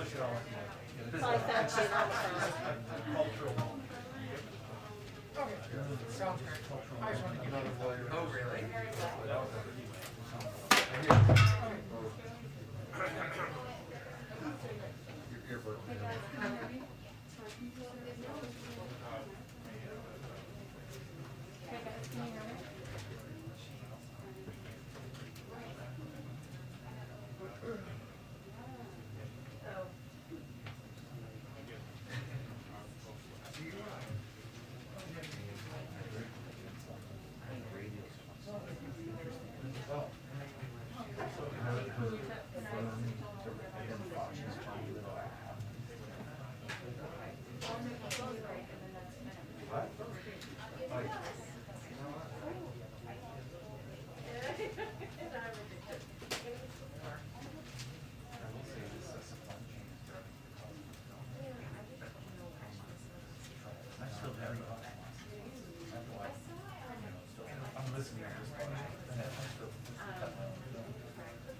Cultural. Okay, sounds great. I just wanted to get out of the way. Oh, really? Your birthday.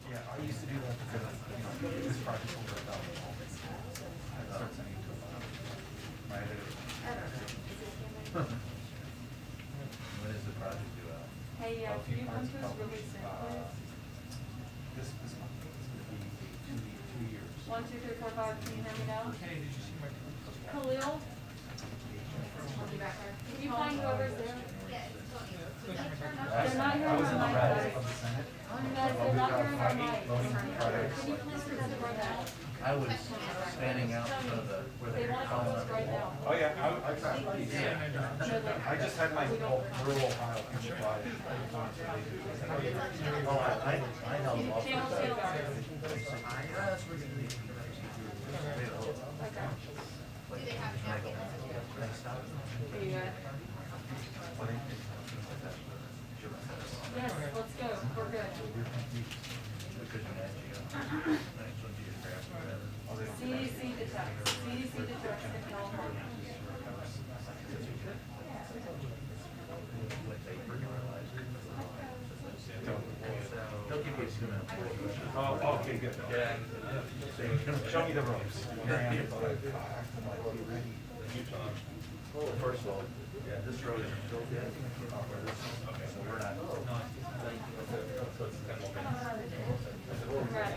Yeah, I used to do that because, this project will work out. I start sending it to my editor. When is the project due out? Hey, can you come to us really soon, please? This month, it's gonna be 2 years. 1, 2, 3, 4, 5, can you hear me now? Kenny, did you see my? Khalil? Can you find whoever's there? They're not I hearing was in the our red mic. of the Senate. Guys, they're not hearing our mic. Can you please present it right now? I was standing out for the, where They they want to call close right now. Oh, yeah, I just had my rural Ohio people fly. Oh, I know. Channel 2. Are you good? Yes, let's go. We're good. CDC detects. CDC detects in California. They'll give you a 2 minute. Oh, okay, good. Yeah. Show me the ropes. Here I am. Well, first of all, yeah, this road isn't built yet. Okay, so we're not. Right.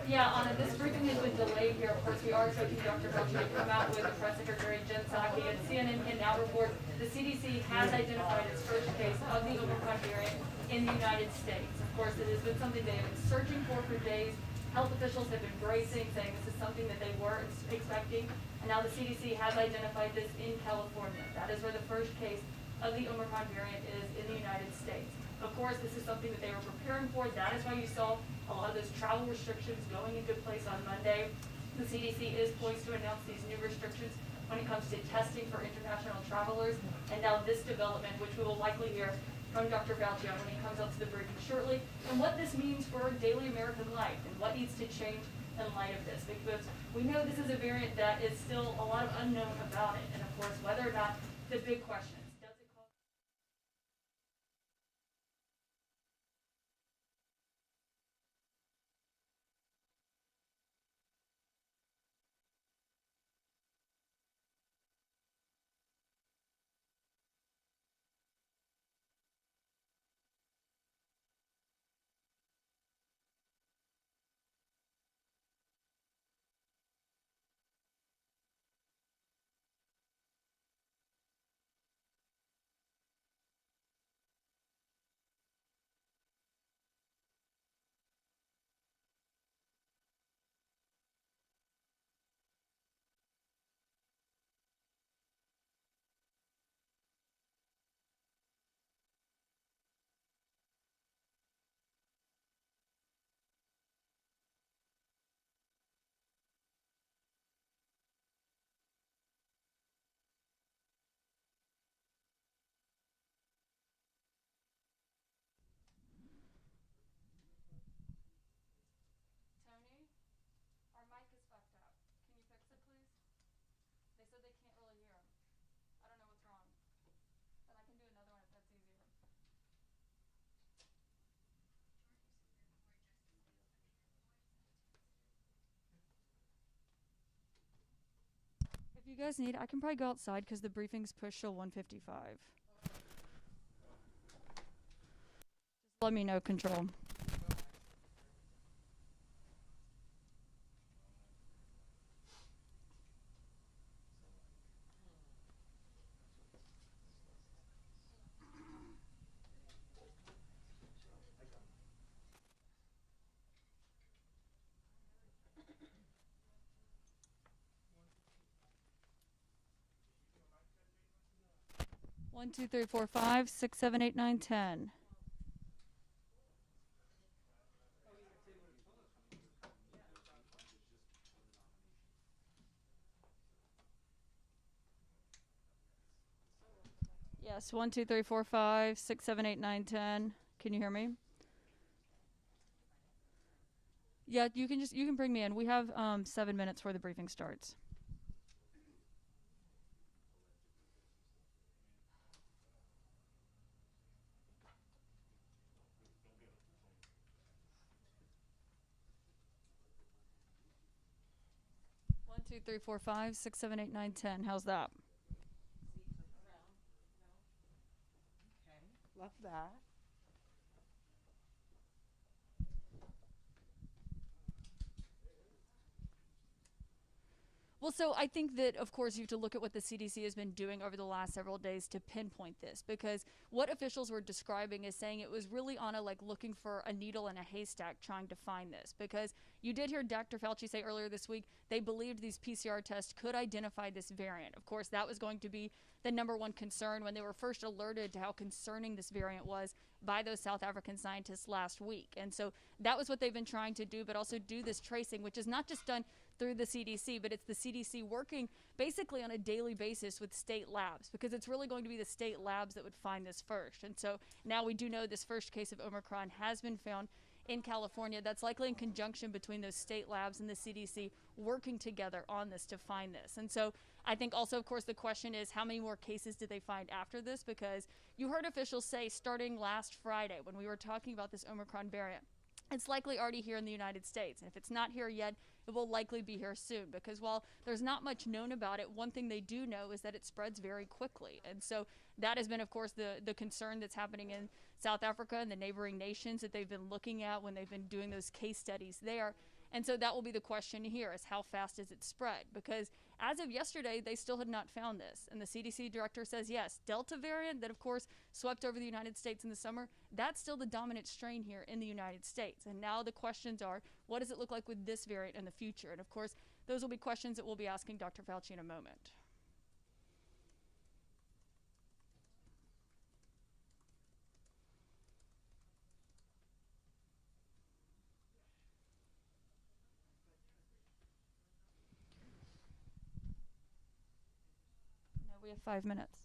Yeah, Anna, this briefing has been delayed here. Of course, we are expecting Dr. Fauci to come out with the press secretary, Psaki, and CNN can now report the CDC has identified its first case of the Omicron variant in the United States. Of course, it has been something they have been searching for days. Health officials have been bracing, saying this is something that they were expecting, and now the CDC has identified this in California. That is where the first case of the Omicron variant is in the United States. Of course, this is something that they were preparing for. That is why you saw a lot of those travel restrictions going into place on Monday. The CDC is poised to announce these new restrictions when it comes to testing for international travelers. And now this development, which we will likely hear from Dr. Fauci when he comes up to the briefing shortly, and what this means for daily American life and what needs to change in light of this. Because we know this is a variant that is still a lot of unknown about it. And of course, whether or not, the big question. you guys need? I can probably go outside because the briefing's pushed till 1:55. Just let me know, Control. One, two, three, four, five, 6, 7, 8, 9, 10. Yes, 1, 2, 3, 4, 5, 6, 7, 8, 9, 10. Can you hear me? Yeah, you can bring me in. We have 7 minutes before the briefing starts. One, two, three, four, 5, 6, 7, 8, 9, 10. How's that? Love that. Well, so I think that, of course, you have to look at what the CDC has been doing over the last several days to pinpoint this, because what officials were describing is saying it was really on a looking for a needle in a haystack trying to find this, because you did hear Dr. Fauci say earlier this week they believed these PCR tests could identify this variant. Of course, that was going to be the number one concern when they were first alerted to how concerning this variant was by those South African scientists last week. And so that was what they've been trying to do, but also do this tracing, which is not just done through the CDC, but it's the CDC working basically on a daily basis with state labs, because it's really going to be the state labs that would find this first. And so now we do know this first case of Omicron has been found in California. That's likely in conjunction between those state labs and the CDC working together on this to find this. And so I think also, of course, the question is how many more cases did they find after this? Because you heard officials say starting last Friday when we were talking about this Omicron variant, it's likely already here in the United States. And if it's not here yet, it will likely be here soon, because while there's not much known about it, one thing they do know is that it spreads very quickly. And so that has been, of course, the concern that's happening in South Africa and the neighboring nations that they've been looking at when they've been doing those case studies there. And so that will be the question here, is how fast does it spread? Because as of yesterday, they still had not found this. And the CDC director says, yes, Delta variant that, of course, swept over the United States in the summer, that's still the dominant strain here in the United States. And now the questions are, what does it look like with this variant in the future? And of course, those will be questions that we'll be asking Dr. Fauci in a moment. No, we have 5 minutes.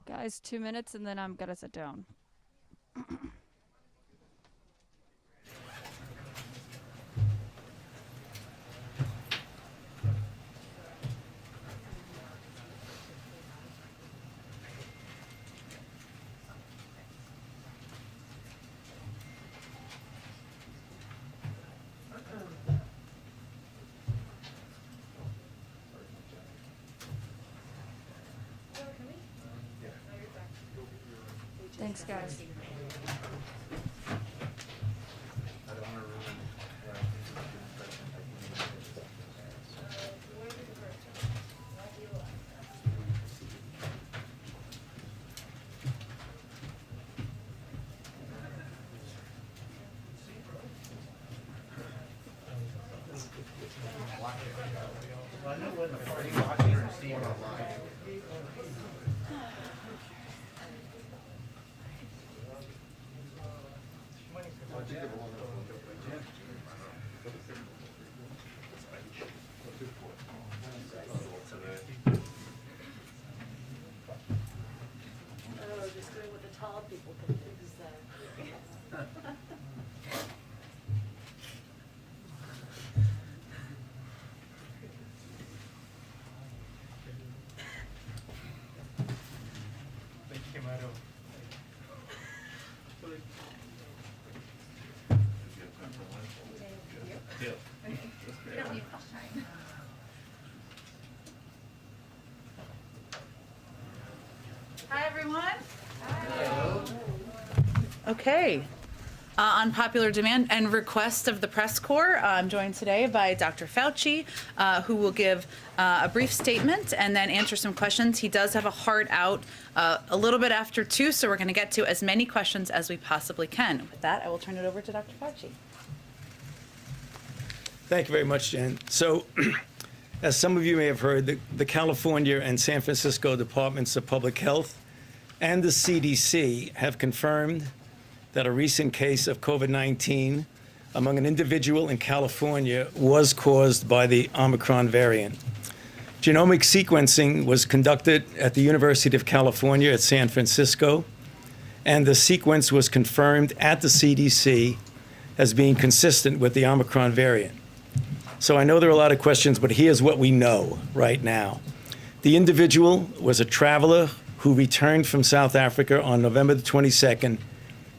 Guys, 2 minutes and then I'm gonna sit down. Thanks, guys. I don't want to ruin what I think is a good impression. Hi, everyone. Okay. On popular demand and request of the press corps, I'm joined today by Dr. Fauci, who will give a brief statement and then answer some questions. He does have a heart out a little bit after 2, so we're going to get to as many questions as we possibly can. With that, I will turn it over to Dr. Fauci. Thank you very much, Jen. So, as some of you may have heard, the California and San Francisco Departments of Public Health and the CDC have confirmed that a recent case of COVID-19 among an individual in California was caused by the Omicron variant. Genomic sequencing was conducted at the University of California at San Francisco, and the sequence was confirmed at the CDC as being consistent with the Omicron variant. So I know there are a lot of questions, but here's what we know right now. The individual was a traveler who returned from South Africa on November the 22nd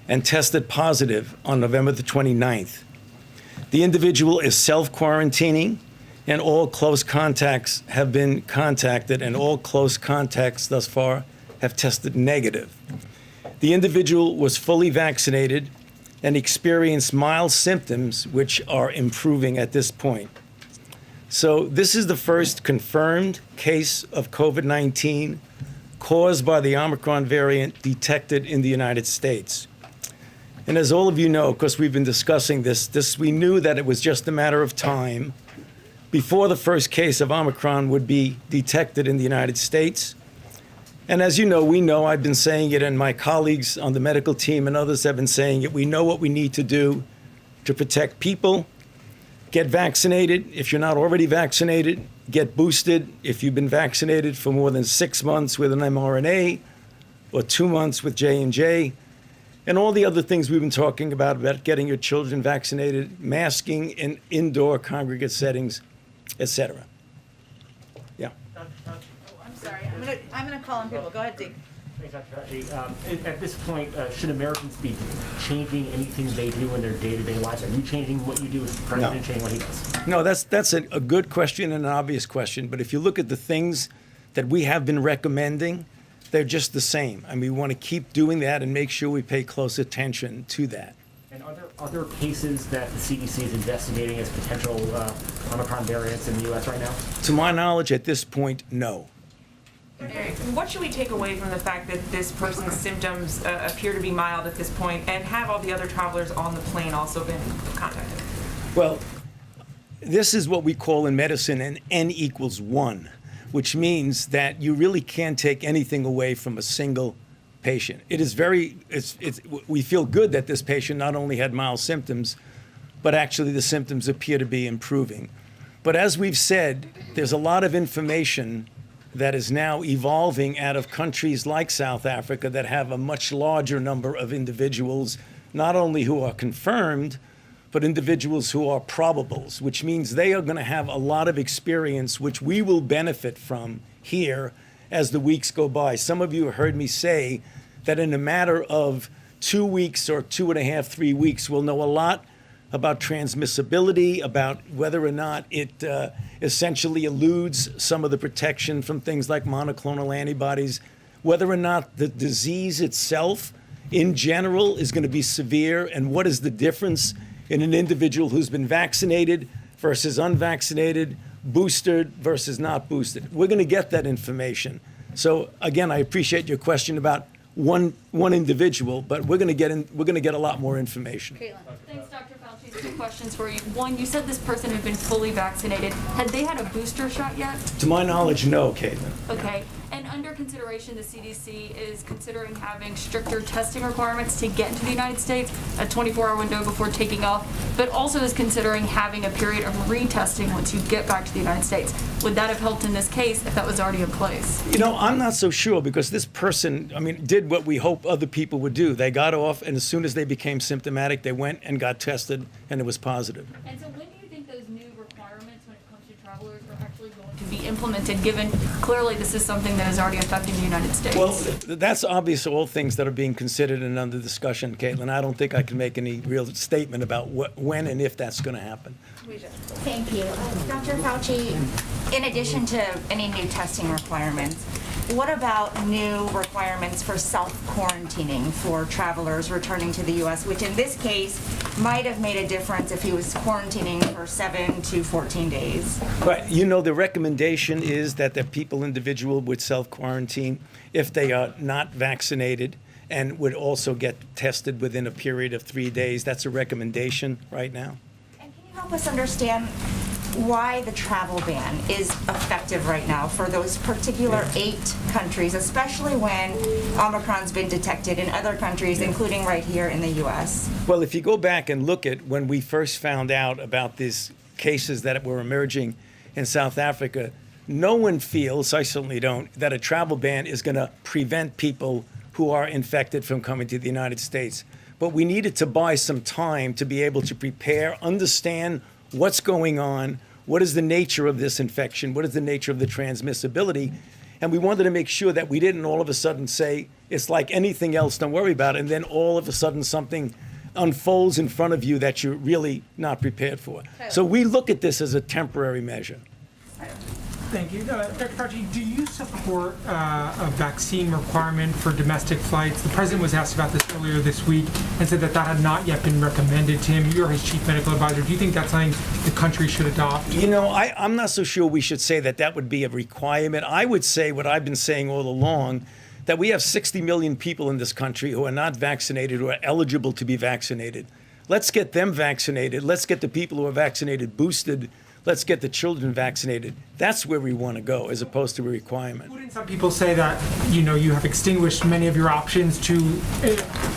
and tested positive on November the 29th. The individual is self-quarantining, and all close contacts have been contacted, and all close contacts thus far have tested negative. The individual was fully vaccinated and experienced mild symptoms, which are improving at this point. So this is the first confirmed case of COVID-19 caused by the Omicron variant detected in the United States. And as all of you know, because we've been discussing this, we knew that it was just a matter of time before the first case of Omicron would be detected in the United States. And as you know, we know, I've been saying it, and my colleagues on the medical team and others have been saying it, we know what we need to do to protect people. Get vaccinated if you're not already vaccinated. Get boosted if you've been vaccinated for more than 6 months with an mRNA or 2 months with J&J. And all the other things we've been talking about getting your children vaccinated, masking in indoor congregate settings, etc. Yeah. I'm sorry. I'm gonna call on people. Go ahead, Dee. Thanks, Dr. Fauci. At this point, should Americans be changing anything they do in their day-to-day lives? Are you changing what you do? Is the president changing what he does? No, that's a good question and an obvious question. But if you look at the things that we have been recommending, they're just the same. And we want to keep doing that and make sure we pay close attention to that. And are there other cases that the CDC is investigating as potential Omicron variants in the U.S. right now? To my knowledge, at this point, no. What should we take away from the fact that this person's symptoms appear to be mild at this point, and have all the other travelers on the plane also been contacted? Well, this is what we call in medicine an N=1, which means that you really can't take anything away from a single patient. It is we feel good that this patient not only had mild symptoms, but actually the symptoms appear to be improving. But as we've said, there's a lot of information that is now evolving out of countries like South Africa that have a much larger number of individuals, not only who are confirmed, but individuals who are probables, which means they are going to have a lot of experience, which we will benefit from here as the weeks go by. Some of you have heard me say that in a matter of 2 weeks or 2.5, 3 weeks, we'll know a lot about transmissibility, about whether or not it essentially eludes some of the protection from things like monoclonal antibodies, whether or not the disease itself in general is going to be severe, and what is the difference in an individual who's been vaccinated versus unvaccinated, boosted versus not boosted. We're going to get that information. So again, I appreciate your question about one individual, but we're going to get a lot more information. Caitlin. Thanks, Dr. Fauci. 2 questions for you. One, you said this person had been fully vaccinated. Had they had a booster shot yet? To my knowledge, no, Caitlin. Okay. And under consideration, the CDC is considering having stricter testing requirements to get into the United States, a 24-hour window before taking off, but also is considering having a period of retesting once you get back to the United States. Would that have helped in this case if that was already in place? You know, I'm not so sure because this person, I mean, did what we hope other people would do. They got off, and as soon as they became symptomatic, they went and got tested, and it was positive. And so when do you think those new requirements when it comes to travelers are actually going to be implemented, given clearly this is something that is already affecting the United States? Well, that's obvious, all things that are being considered and under discussion, Caitlin. I don't think I can make any real statement about when and if that's going to happen. Thank you. Dr. Fauci, in addition to any new testing requirements, what about new requirements for self-quarantining for travelers returning to the U.S., which in this case might have made a difference if he was quarantining for 7 to 14 days? But, you know, the recommendation is that the individual would self-quarantine if they are not vaccinated and would also get tested within a period of 3 days. That's a recommendation right now. And can you help us understand why the travel ban is effective right now for those particular 8 countries, especially when Omicron's been detected in other countries, including right here in the U.S.? Well, if you go back and look at when we first found out about these cases that were emerging in South Africa, no one feels, I certainly don't, that a travel ban is going to prevent people who are infected from coming to the United States. But we needed to buy some time to be able to prepare, understand what's going on, what is the nature of this infection, what is the nature of the transmissibility, and we wanted to make sure that we didn't all of a sudden say, it's like anything else, don't worry about it, and then all of a sudden something unfolds in front of you that you're really not prepared for. So we look at this as a temporary measure. Thank you. Dr. Fauci, do you support a vaccine requirement for domestic flights? The president was asked about this earlier this week and said that that had not yet been recommended to him. You're his chief medical advisor. Do you think that's something the country should adopt? You know, I'm not so sure we should say that that would be a requirement. I would say what I've been saying all along, that we have 60 million people in this country who are not vaccinated, who are eligible to be vaccinated. Let's get them vaccinated. Let's get the people who are vaccinated boosted. Let's get the children vaccinated. That's where we want to go, as opposed to a requirement. Wouldn't some people say that, you know, you have extinguished many of your options to,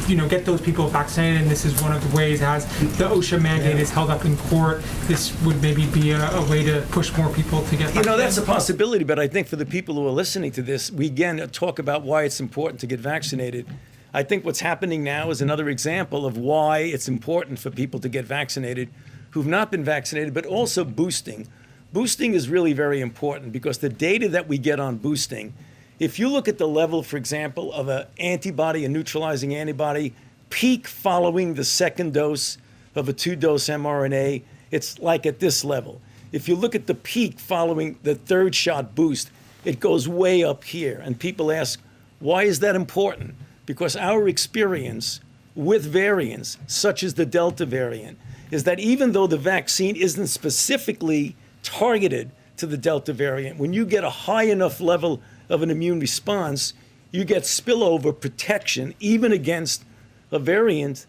you know, get those people vaccinated, and this is one of the ways, as the OSHA mandate is held up in court, this would maybe be a way to push more people to get vaccinated? You know, that's a possibility, but I think for the people who are listening to this, we again talk about why it's important to get vaccinated. I think what's happening now is another example of why it's important for people to get vaccinated who've not been vaccinated, but also boosting. Boosting is really very important because the data that we get on boosting, if you look at the level, for example, of an antibody, a neutralizing antibody, peak following the second dose of a 2-dose mRNA, it's like at this level. If you look at the peak following the 3rd shot boost, it goes way up here. And people ask, why is that important? Because our experience with variants, such as the Delta variant, is that even though the vaccine isn't specifically targeted to the Delta variant, when you get a high enough level of an immune response, you get spillover protection even against a variant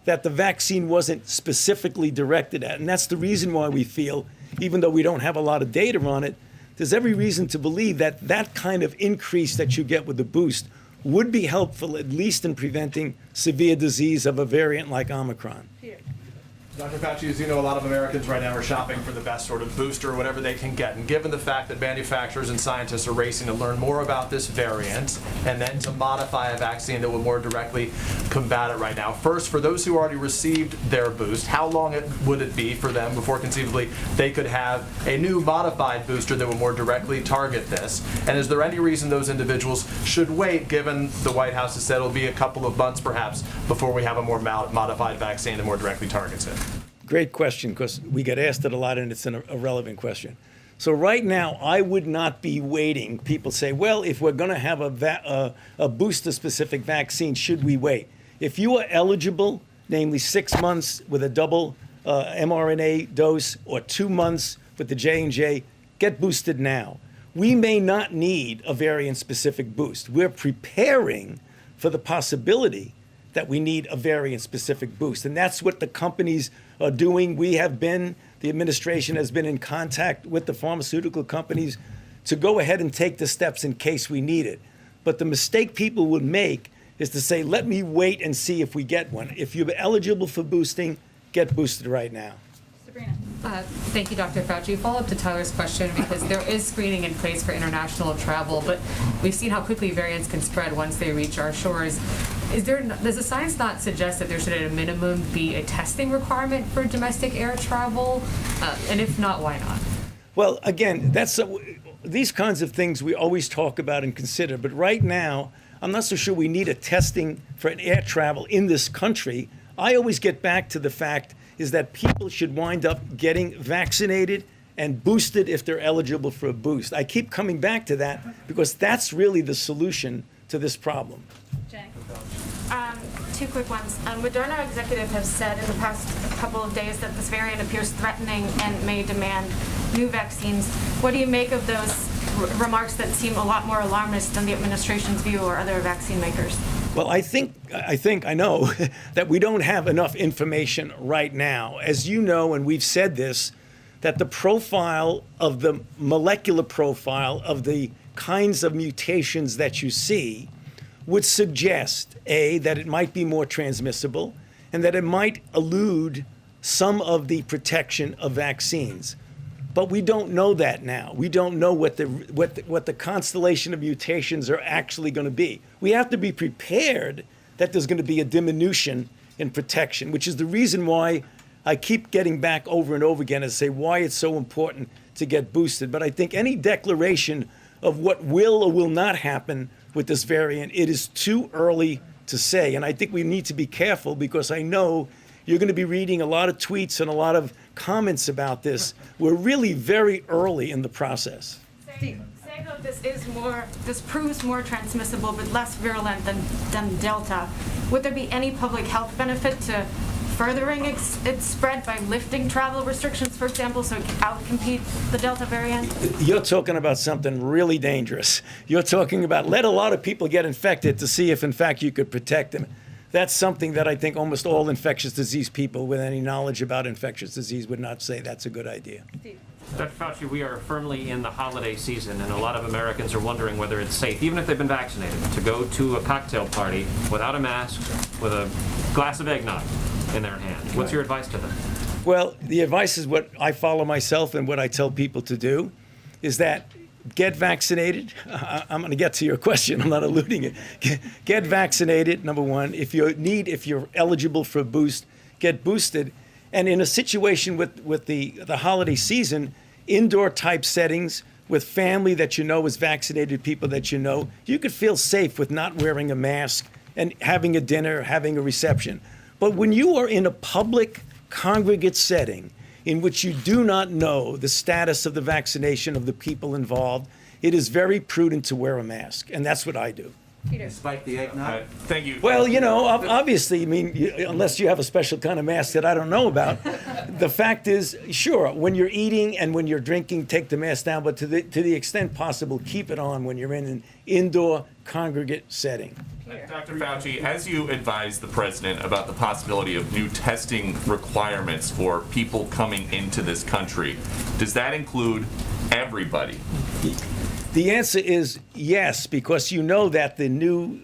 that the vaccine wasn't specifically directed at. And that's the reason why we feel, even though we don't have a lot of data on it, there's every reason to believe that that kind of increase that you get with the boost would be helpful, at least in preventing severe disease of a variant like Omicron. Dr. Fauci, as you know, a lot of Americans right now are shopping for the best sort of booster or whatever they can get. And given the fact that manufacturers and scientists are racing to learn more about this variant and then to modify a vaccine that will more directly combat it right now, first, for those who already received their boost, how long would it be for them before conceivably they could have a new modified booster that will more directly target this? And is there any reason those individuals should wait, given the White House has said it'll be a couple of months perhaps before we have a more modified vaccine that more directly targets it? Great question, because we get asked it a lot and it's a relevant question. So right now, I would not be waiting. People say, well, if we're going to have a booster-specific vaccine, should we wait? If you are eligible, namely 6 months with a double mRNA dose or 2 months with the J&J, get boosted now. We may not need a variant-specific boost. We're preparing for the possibility that we need a variant-specific boost. And that's what the companies are doing. The administration has been in contact with the pharmaceutical companies to go ahead and take the steps in case we need it. But the mistake people would make is to say, let me wait and see if we get one. If you're eligible for boosting, get boosted right now. Sabrina. Thank you, Dr. Fauci. Follow up to Tyler's question, because there is screening in place for international travel, but we've seen how quickly variants can spread once they reach our shores. Does the science not suggest that there should at a minimum be a testing requirement for domestic air travel? And if not, why not? Well, again, these kinds of things we always talk about and consider, but right now, I'm not so sure we need a testing for an air travel in this country. I always get back to the fact is that people should wind up getting vaccinated and boosted if they're eligible for a boost. I keep coming back to that because that's really the solution to this problem. Jenny. Two quick ones. Moderna executives have said in the past couple of days that this variant appears threatening and may demand new vaccines. What do you make of those remarks that seem a lot more alarmist than the administration's view or other vaccine makers? Well, I know that we don't have enough information right now. As you know, and we've said this, that the profile of the molecular profile of the kinds of mutations that you see would suggest, A, that it might be more transmissible, and that it might elude some of the protection of vaccines. But we don't know that now. We don't know what the constellation of mutations are actually going to be. We have to be prepared that there's going to be a diminution in protection, which is the reason why I keep getting back over and over again and say why it's so important to get boosted. But I think any declaration of what will or will not happen with this variant, it is too early to say. And I think we need to be careful because I know you're going to be reading a lot of tweets and a lot of comments about this. We're really very early in the process. Saying that this proves more transmissible but less virulent than Delta, would there be any public health benefit to furthering its spread by lifting travel restrictions, for example, so it can outcompete the Delta variant? You're talking about something really dangerous. You're talking about let a lot of people get infected to see if, in fact, you could protect them. That's something that I think almost all infectious disease people with any knowledge about infectious disease would not say that's a good idea. Dr. Fauci, we are firmly in the holiday season, and a lot of Americans are wondering whether it's safe, even if they've been vaccinated, to go to a cocktail party without a mask, with a glass of eggnog in their hand. What's your advice to them? Well, the advice is what I follow myself and what I tell people to do, is that get vaccinated. I'm going to get to your question. I'm not eluding it. Get vaccinated, number one. If you're eligible for a boost, get boosted. And in a situation with the holiday season, indoor type settings with family that you know is vaccinated, people that you know, you could feel safe with not wearing a mask and having a dinner, having a reception. But when you are in a public congregate setting in which you do not know the status of the vaccination of the people involved, it is very prudent to wear a mask. And that's what I do. Despite the eggnog? Thank you. Well, you know, obviously, I mean, unless you have a special kind of mask that I don't know about, the fact is, sure, when you're eating and when you're drinking, take the mask down, but to the extent possible, keep it on when you're in an indoor congregate setting. Dr. Fauci, as you advised the president about the possibility of new testing requirements for people coming into this country, does that include everybody? The answer is yes, because you know that the new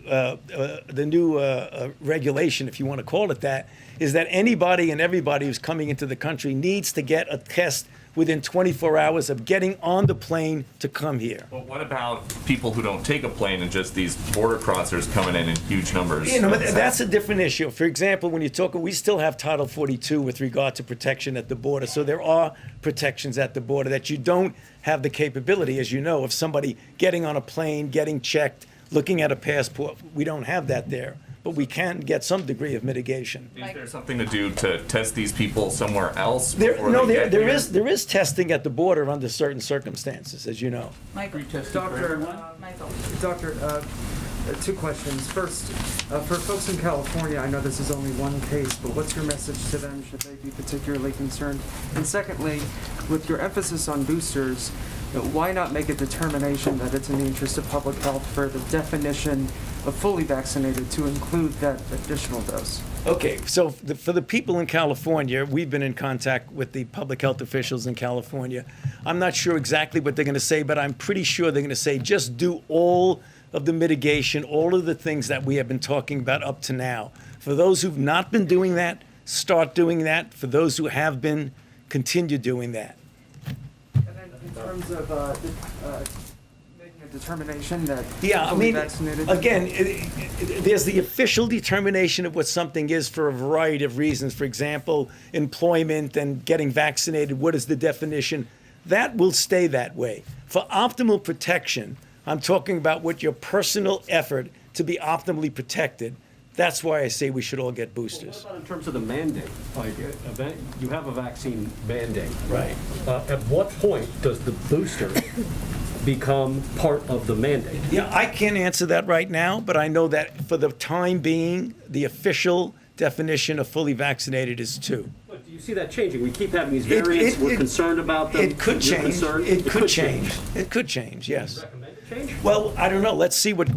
regulation, if you want to call it that, is that anybody and everybody who's coming into the country needs to get a test within 24 hours of getting on the plane to come here. Well, what about people who don't take a plane and just these border crossers coming in huge numbers? You know, that's a different issue. For example, when you talk, we still have Title 42 with regard to protection at the border. So there are protections at the border that you don't have the capability, as you know, of somebody getting on a plane, getting checked, looking at a passport. We don't have that there. But we can get some degree of mitigation. Is there something to do to test these people somewhere else? There is testing at the border under certain circumstances, as you know. Michael. Doctor, two questions. First, for folks in California, I know this is only one case, but what's your message to them should they be particularly concerned? And secondly, with your emphasis on boosters, why not make a determination that it's in the interest of public health for the definition of fully vaccinated to include that additional dose? Okay, so for the people in California, we've been in contact with the public health officials in California. I'm not sure exactly what they're going to say, but I'm pretty sure they're going to say just do all of the mitigation, all of the things that we have been talking about up to now. For those who've not been doing that, start doing that. For those who have been, continue doing that. And then in terms of making a determination that Yeah, I fully mean, vaccinated. again, there's the official determination of what something is for a variety of reasons. For example, employment and getting vaccinated. What is the definition? That will stay that way. For optimal protection, I'm talking about what your personal effort to be optimally protected. That's why I say we should all get boosters. What about in terms of the mandate? Like, you have a vaccine mandate. Right. At what point does the booster become part of the mandate? Yeah, I can't answer that right now, but I know that for the time being, the official definition of fully vaccinated is 2. But do you see that changing? We keep having these variants. We're concerned about them. It could You're change. concerned? It could change. It could change, yes. Recommend it change? Well, I don't know. Let's see what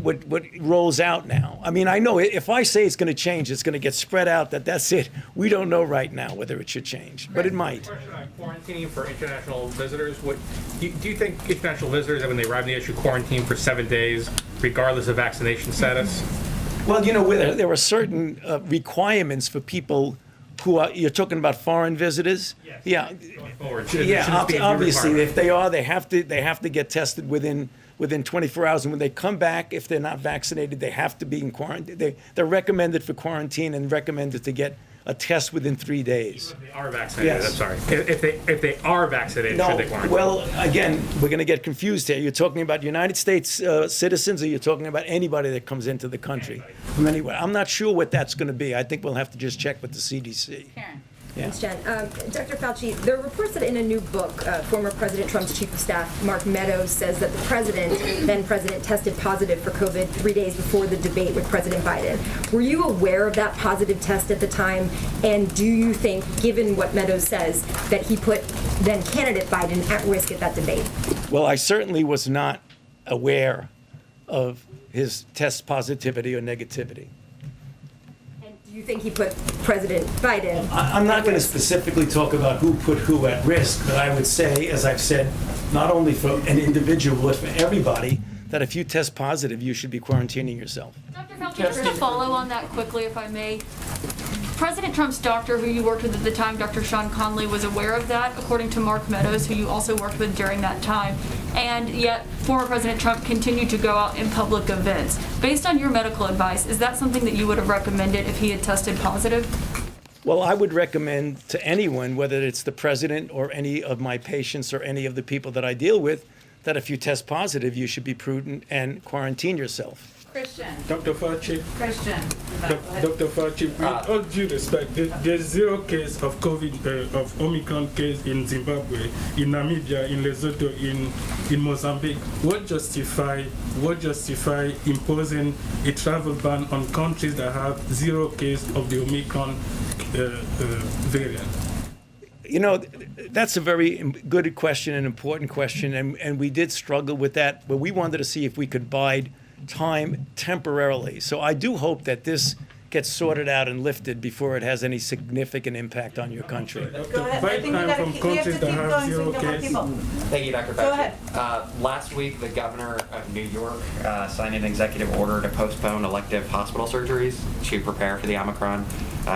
rolls out now. I mean, I know if I say it's going to change, it's going to get spread out. That's it. We don't know right now whether it should change, but it might. Question on quarantining for international visitors. Do you think international visitors, when they arrive in the issue, quarantine for 7 days, regardless of vaccination status? Well, there are certain requirements for people who are. You're talking about foreign visitors. Yes. Yeah. Going forward. Obviously, if they are, they have to get tested within 24 hours. And when they come back, if they're not vaccinated, they have to be in quarantine. They're recommended for quarantine and recommended to get a test within 3 days. If they are vaccinated, Yes. I'm sorry. If they are vaccinated, should they quarantine? Well, again, we're going to get confused here. You're talking about United States citizens, or you're talking about anybody that comes into the country from anywhere. I'm not sure what that's going to be. I think we'll have to just check with the CDC. Karen. Thanks, Jen. Dr. Fauci, there are reports that in a new book, former President Trump's chief of staff, Mark Meadows, says that the then president, tested positive for COVID 3 days before the debate with President Biden. Were you aware of that positive test at the time? And do you think, given what Meadows says, that he put then candidate Biden at risk at that debate? Well, I certainly was not aware of his test positivity or negativity. Do you think he put President Biden? I'm not going to specifically talk about who put who at risk, but I would say, as I've said, not only for an individual, but for everybody, that if you test positive, you should be quarantining yourself. Dr. Fauci, just to follow on that quickly, if I may. President Trump's doctor, who you worked with at the time, Dr. Sean Conley, was aware of that, according to Mark Meadows, who you also worked with during that time. And yet, former President Trump continued to go out in public events. Based on your medical advice, is that something that you would have recommended if he had tested positive? Well, I would recommend to anyone, whether it's the president or any of my patients or any of the people that I deal with, that if you test positive, you should be prudent and quarantine yourself. Christian. Dr. Fauci. Christian. Dr. Fauci, with all due respect, there's 0 case of COVID, of Omicron case in Zimbabwe, in Namibia, in Lesotho, in Mozambique. What justify imposing a travel ban on countries that have 0 case of the Omicron variant? That's a very good question, an important question, and we did struggle with that, but we wanted to see if we could bide time temporarily. So I do hope that this gets sorted out and lifted before it has any significant impact on your country. Go ahead. I think we have to keep going so we can have people. Thank you, Dr. Fauci. Go ahead. Last week, the governor of New York signed an executive order to postpone elective hospital surgeries to prepare for the Omicron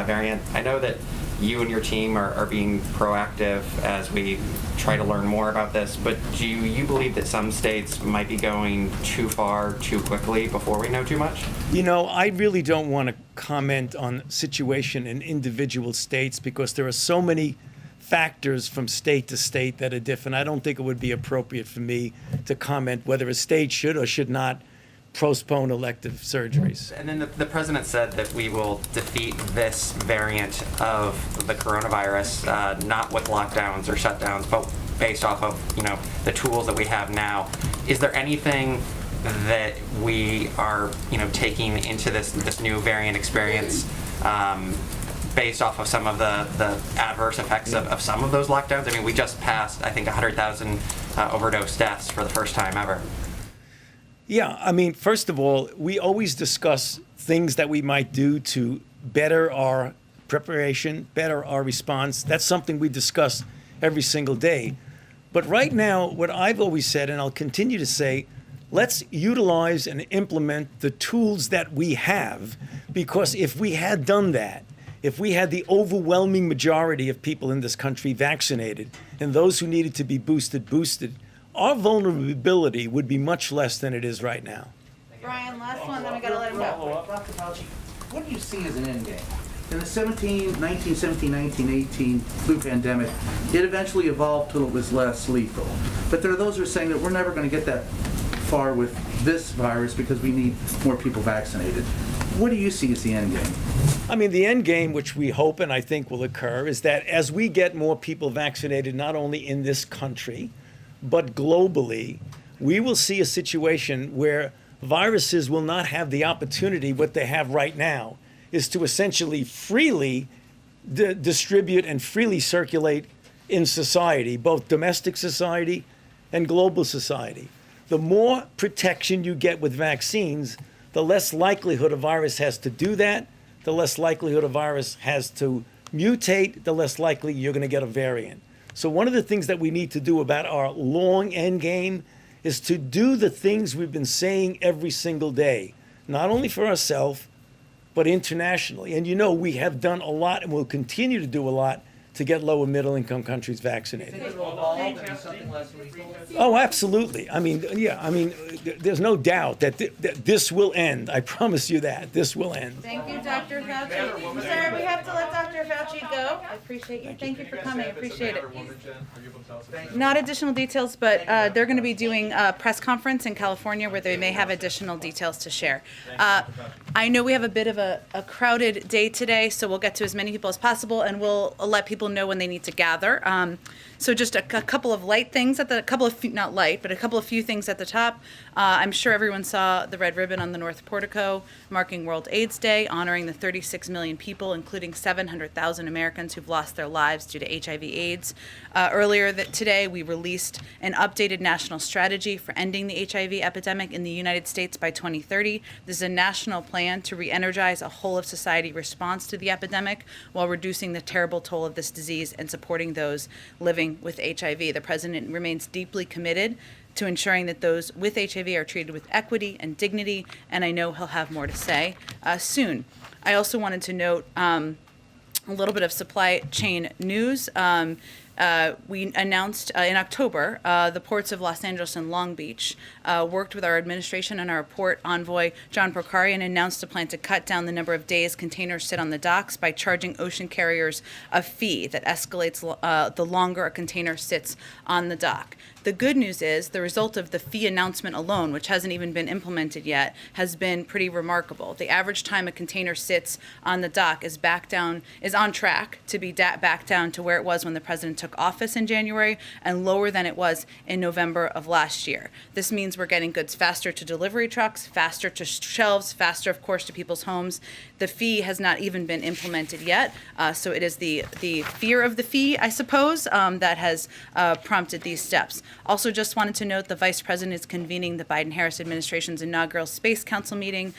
variant. I know that you and your team are being proactive as we try to learn more about this, but do you believe that some states might be going too far too quickly before we know too much? I really don't want to comment on situation in individual states because there are so many factors from state to state that are different. I don't think it would be appropriate for me to comment whether a state should or should not postpone elective surgeries. And then the president said that we will defeat this variant of the coronavirus, not with lockdowns or shutdowns, but based off of the tools that we have now. Is there anything that we are taking into this new variant experience based off of some of the adverse effects of some of those lockdowns? I mean, we just passed, I think, 100,000 overdose deaths for the first time ever. Yeah, I mean, first of all, we always discuss things that we might do to better our preparation, better our response. That's something we discuss every single day. But right now, what I've always said, and I'll continue to say, let's utilize and implement the tools that we have, because if we had done that, if we had the overwhelming majority of people in this country vaccinated and those who needed to be boosted, our vulnerability would be much less than it is right now. Brian, last one, then we gotta let him go. Dr. Fauci, what do you see as an end game? In the 1918 flu pandemic, it eventually evolved till it was less lethal. But there are those who are saying that we're never going to get that far with this virus because we need more people vaccinated. What do you see as the end game? I mean, the end game, which we hope and I think will occur, is that as we get more people vaccinated, not only in this country, but globally, we will see a situation where viruses will not have the opportunity, what they have right now, is to essentially freely distribute and freely circulate in society, both domestic society and global society. The more protection you get with vaccines, the less likelihood a virus has to do that, the less likelihood a virus has to mutate, the less likely you're going to get a variant. So one of the things that we need to do about our long end game is to do the things we've been saying every single day, not only for ourselves, but internationally. And you know, we have done a lot and will continue to do a lot to get low and middle income countries vaccinated. Think it will evolve into something less lethal? Oh, absolutely. I mean, there's no doubt that this will end. I promise you that. This will end. Thank you, Dr. Fauci. Sir, we have to let Dr. Fauci go. I appreciate you. Thank you for coming. I appreciate it. Not additional details, but they're going to be doing a press conference in California where they may have additional details to share. I know we have a bit of a crowded day today, so we'll get to as many people as possible, and we'll let people know when they need to gather. So just a couple of light things at the, a couple of few things at the top. I'm sure everyone saw the red ribbon on the North Portico marking World AIDS Day, honoring the 36 million people, including 700,000 Americans who've lost their lives due to HIV/AIDS. Earlier today, we released an updated national strategy for ending the HIV epidemic in the United States by 2030. This is a national plan to re-energize a whole-of-society response to the epidemic while reducing the terrible toll of this disease and supporting those living with HIV. The president remains deeply committed to ensuring that those with HIV are treated with equity and dignity, and I know he'll have more to say soon. I also wanted to note a little bit of supply chain news. We announced in October, the ports of Los Angeles and Long Beach worked with our administration and our port envoy, John Procari, and announced a plan to cut down the number of days containers sit on the docks by charging ocean carriers a fee that escalates the longer a container sits on the dock. The good news is the result of the fee announcement alone, which hasn't even been implemented yet, has been pretty remarkable. The average time a container sits on the dock is on track to be back down to where it was when the president took office in January, and lower than it was in November of last year. This means we're getting goods faster to delivery trucks, faster to shelves, faster, of course, to people's homes. The fee has not even been implemented yet, so it is the fear of the fee, I suppose, that has prompted these steps. Also, just wanted to note the Vice President is convening the Biden-Harris administration's inaugural Space Council meeting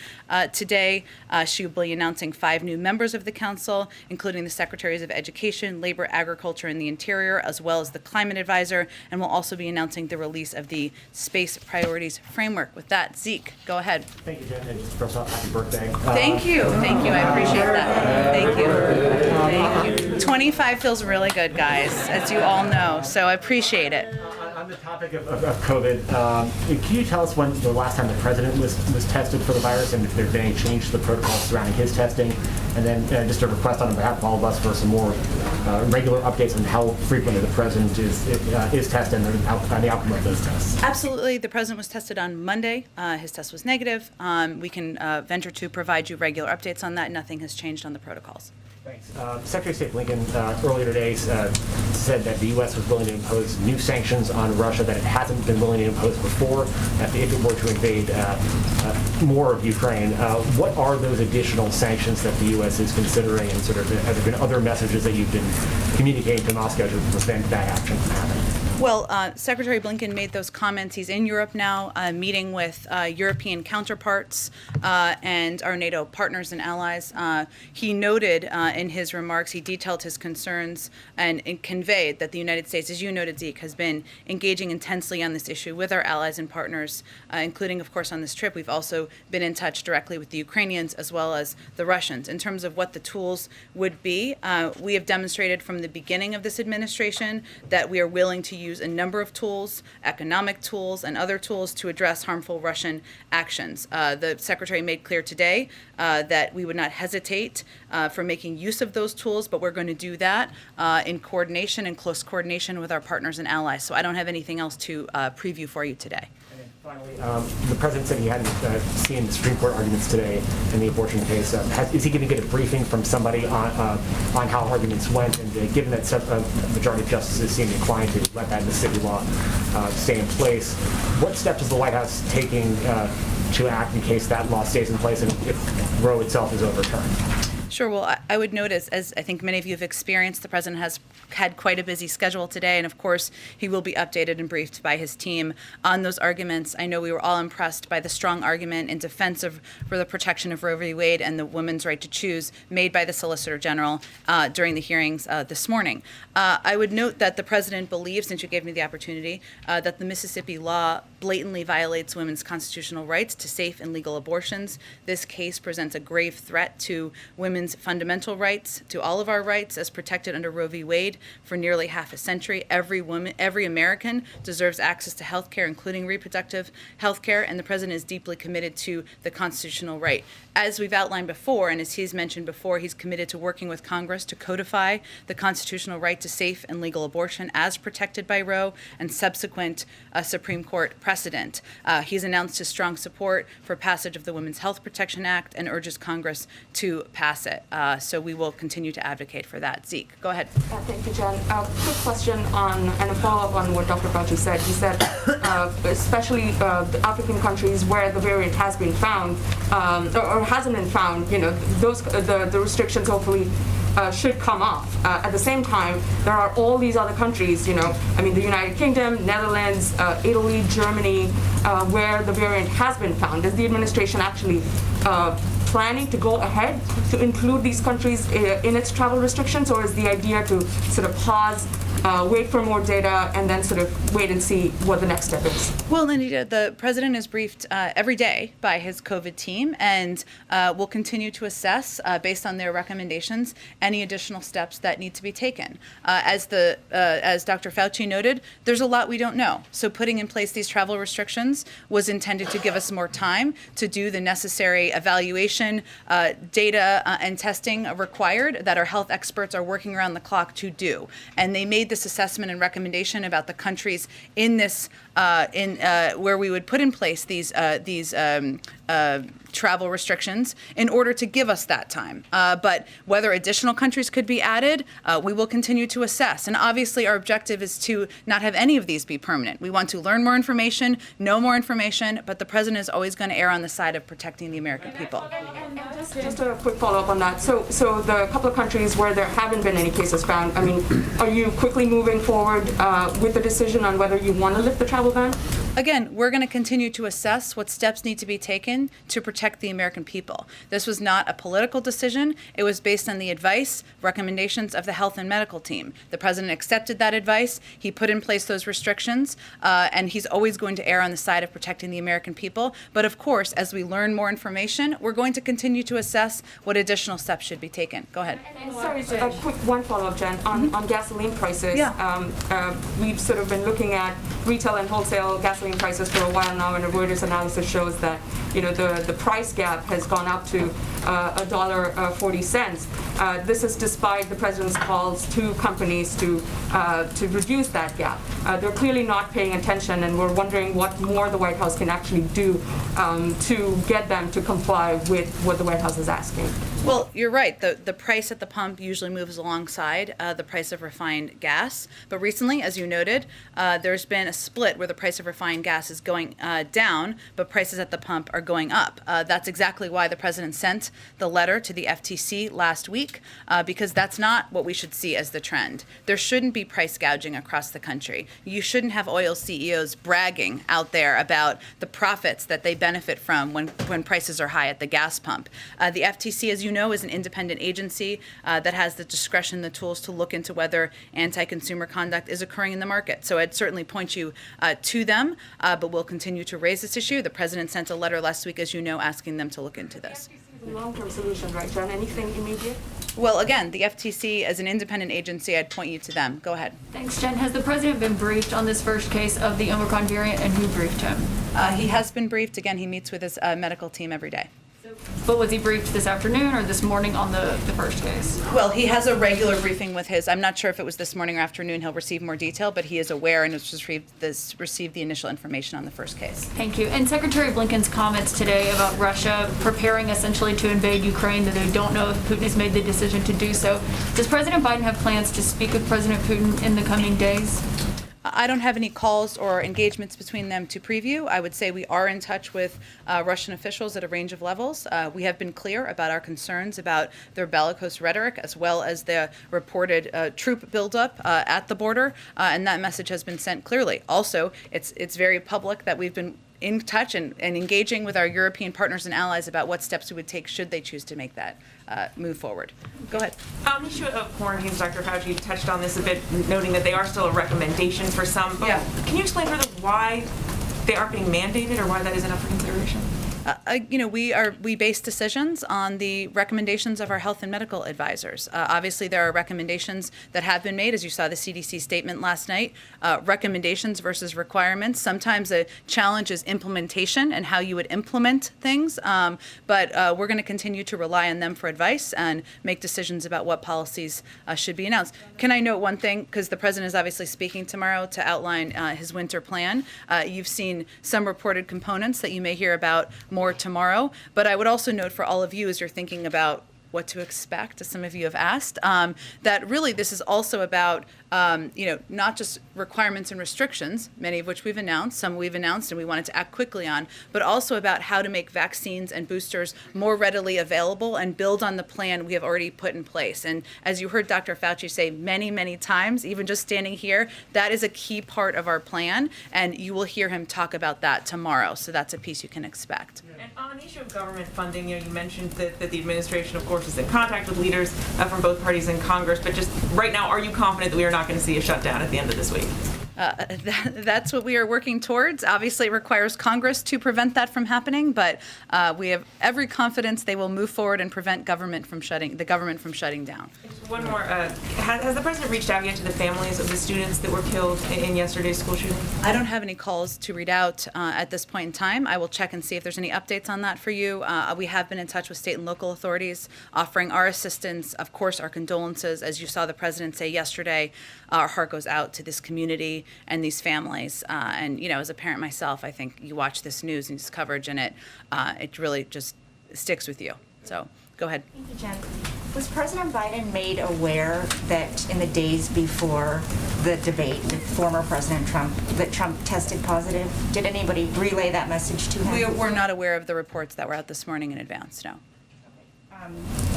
today. She will be announcing 5 new members of the council, including the Secretaries of Education, Labor, Agriculture, and the Interior, as well as the Climate Advisor, and will also be announcing the release of the Space Priorities Framework. With that, Zeke, go ahead. Thank you, Jen, and just first off, happy birthday. Thank you, I appreciate that. Thank you. 25 feels really good, guys, as you all know, so I appreciate it. On the topic of COVID, can you tell us when the last time the president was tested for the virus, and if there's been any change to the protocols surrounding his testing? And then just a request on behalf of all of us for some more regular updates on how frequently the president is tested and the outcome of those tests. Absolutely. The president was tested on Monday. His test was negative. We can venture to provide you regular updates on that. Nothing has changed on the protocols. Thanks. Secretary of State Blinken earlier today said that the U.S. was willing to impose new sanctions on Russia that it hasn't been willing to impose before if it were to invade more of Ukraine. What are those additional sanctions that the U.S. is considering, and sort of have there been other messages that you've been communicating to Moscow to prevent that action from happening? Well, Secretary Blinken made those comments. He's in Europe now, meeting with European counterparts and our NATO partners and allies. He noted in his remarks, he detailed his concerns and conveyed that the United States, as you noted, Zeke, has been engaging intensely on this issue with our allies and partners, including, of course, on this trip. We've also been in touch directly with the Ukrainians as well as the Russians. In terms of what the tools would be, we have demonstrated from the beginning of this administration that we are willing to use a number of tools, economic tools, and other tools to address harmful Russian actions. The Secretary made clear today that we would not hesitate for making use of those tools, but we're going to do that in coordination and close coordination with our partners and allies. So I don't have anything else to preview for you today. Finally, the president said he hadn't seen the Supreme Court arguments today in the abortion case. Is he going to get a briefing from somebody on how arguments went? And given that majority of justices seem inclined to let that Mississippi law stay in place, what steps is the White House taking to act in case that law stays in place and if Roe itself is overturned? Sure. Well, I would note, as I think many of you have experienced, the president has had quite a busy schedule today, and of course, he will be updated and briefed by his team on those arguments. I know we were all impressed by the strong argument in defense for the protection of Roe v. Wade and the woman's right to choose made by the Solicitor General during the hearings this morning. I would note that the president believes, since you gave me the opportunity, that the Mississippi law blatantly violates women's constitutional rights to safe and legal abortions. This case presents a grave threat to women's fundamental rights, to all of our rights as protected under Roe v. Wade for nearly half a century. Every American deserves access to health care, including reproductive health care, and the president is deeply committed to the constitutional right. As we've outlined before, and as he's mentioned before, he's committed to working with Congress to codify the constitutional right to safe and legal abortion as protected by Roe and subsequent Supreme Court precedent. He's announced his strong support for passage of the Women's Health Protection Act and urges Congress to pass it. So we will continue to advocate for that. Zeke, go ahead. Thank you, Jen. Quick question on, and a follow-up on what Dr. Fauci said. He said, especially the African countries where the variant has been found, or hasn't been found, the restrictions hopefully should come off. At the same time, there are all these other countries, the United Kingdom, Netherlands, Italy, Germany, where the variant has been found. Is the administration actually planning to go ahead to include these countries in its travel restrictions, or is the idea to sort of pause, wait for more data, and then sort of wait and see what the next step is? Well, Anita, the president is briefed every day by his COVID team, and will continue to assess, based on their recommendations, any additional steps that need to be taken. As Dr. Fauci noted, there's a lot we don't know. So putting in place these travel restrictions was intended to give us more time to do the necessary evaluation, data, and testing required that our health experts are working around the clock to do. And they made this assessment and recommendation about the countries in this, where we would put in place these travel restrictions in order to give us that time. But whether additional countries could be added, we will continue to assess. And obviously our objective is to not have any of these be permanent. We want to learn more information, know more information, but the president is always going to err on the side of protecting the American people. And just a quick follow-up on that. So the couple of countries where there haven't been any cases found, are you quickly moving forward with the decision on whether you want to lift the travel ban? Again, we're going to continue to assess what steps need to be taken to protect the American people. This was not a political decision. It was based on the advice, recommendations of the health and medical team. The president accepted that advice. He put in place those restrictions, and he's always going to err on the side of protecting the American people. But of course, as we learn more information, we're going to continue to assess what additional steps should be taken. Go ahead. Sorry, a quick one follow-up, Jen, on gasoline prices. Yeah. We've sort of been looking at retail and wholesale gasoline prices for a while now, and a Reuters analysis shows that the price gap has gone up to $1.40. This is despite the president's calls to companies to reduce that gap. They're clearly not paying attention, and we're wondering what more the White House can actually do to get them to comply with what the White House is asking. Well, you're right. The price at the pump usually moves alongside the price of refined gas. But recently, as you noted, there's been a split where the price of refined gas is going down, but prices at the pump are going up. That's exactly why the president sent the letter to the FTC last week, because that's not what we should see as the trend. There shouldn't be price gouging across the country. You shouldn't have oil CEOs bragging out there about the profits that they benefit from when prices are high at the gas pump. The FTC, as you know, is an independent agency that has the discretion, the tools to look into whether anti-consumer conduct is occurring in the market. So I'd certainly point you to them, but we'll continue to raise this issue. The president sent a letter last week, as you know, asking them to look into this. Long-term solution, right, Jen? Anything immediate? Well, again, the FTC, as an independent agency, I'd point you to them. Go ahead. Thanks, Jen. Has the president been briefed on this first case of the Omicron variant, and who briefed him? He has been briefed. Again, he meets with his medical team every day. But was he briefed this afternoon or this morning on the first case? Well, he has a regular briefing with his, I'm not sure if it was this morning or afternoon, he'll receive more detail, but he is aware and has received the initial information on the first case. Thank you. And Secretary Blinken's comments today about Russia preparing essentially to invade Ukraine, that they don't know if Putin has made the decision to do so. Does President Biden have plans to speak with President Putin in the coming days? I don't have any calls or engagements between them to preview. I would say we are in touch with Russian officials at a range of levels. We have been clear about our concerns about their bellicose rhetoric, as well as the reported troop buildup at the border, and that message has been sent clearly. Also, it's very public that we've been in touch and engaging with our European partners and allies about what steps we would take should they choose to make that move forward. Go ahead. On the issue of quarantines, Dr. Fauci touched on this a bit, noting that they are still a recommendation for some. But can you explain further why they aren't being mandated or why that isn't up for consideration? We base decisions on the recommendations of our health and medical advisors. Obviously, there are recommendations that have been made, as you saw the CDC statement last night. Recommendations versus requirements. Sometimes a challenge is implementation and how you would implement things, but we're going to continue to rely on them for advice and make decisions about what policies should be announced. Can I note one thing? Because the president is obviously speaking tomorrow to outline his winter plan. You've seen some reported components that you may hear about more tomorrow, but I would also note for all of you, as you're thinking about what to expect, as some of you have asked, that really this is also about not just requirements and restrictions, many of which we've announced, some we've announced and we wanted to act quickly on, but also about how to make vaccines and boosters more readily available and build on the plan we have already put in place. And as you heard Dr. Fauci say many, many times, even just standing here, that is a key part of our plan, and you will hear him talk about that tomorrow. So that's a piece you can expect. And on the issue of government funding, you mentioned that the administration, of course, is in contact with leaders from both parties in Congress, but just right now, are you confident that we are not going to see a shutdown at the end of this week? That's what we are working towards. Obviously, it requires Congress to prevent that from happening, but we have every confidence they will move forward and prevent the government from shutting down. One more. Has the president reached out yet to the families of the students that were killed in yesterday's school shooting? I don't have any calls to read out at this point in time. I will check and see if there's any updates on that for you. We have been in touch with state and local authorities, offering our assistance, of course, our condolences. As you saw the president say yesterday, our heart goes out to this community and these families. And, as a parent myself, I think you watch this news and this coverage, and it really just sticks with you. So go ahead. Thank you, Jen. Was President Biden made aware that in the days before the debate with former President Trump, that Trump tested positive? Did anybody relay that message to him? We were not aware of the reports that were out this morning in advance, no.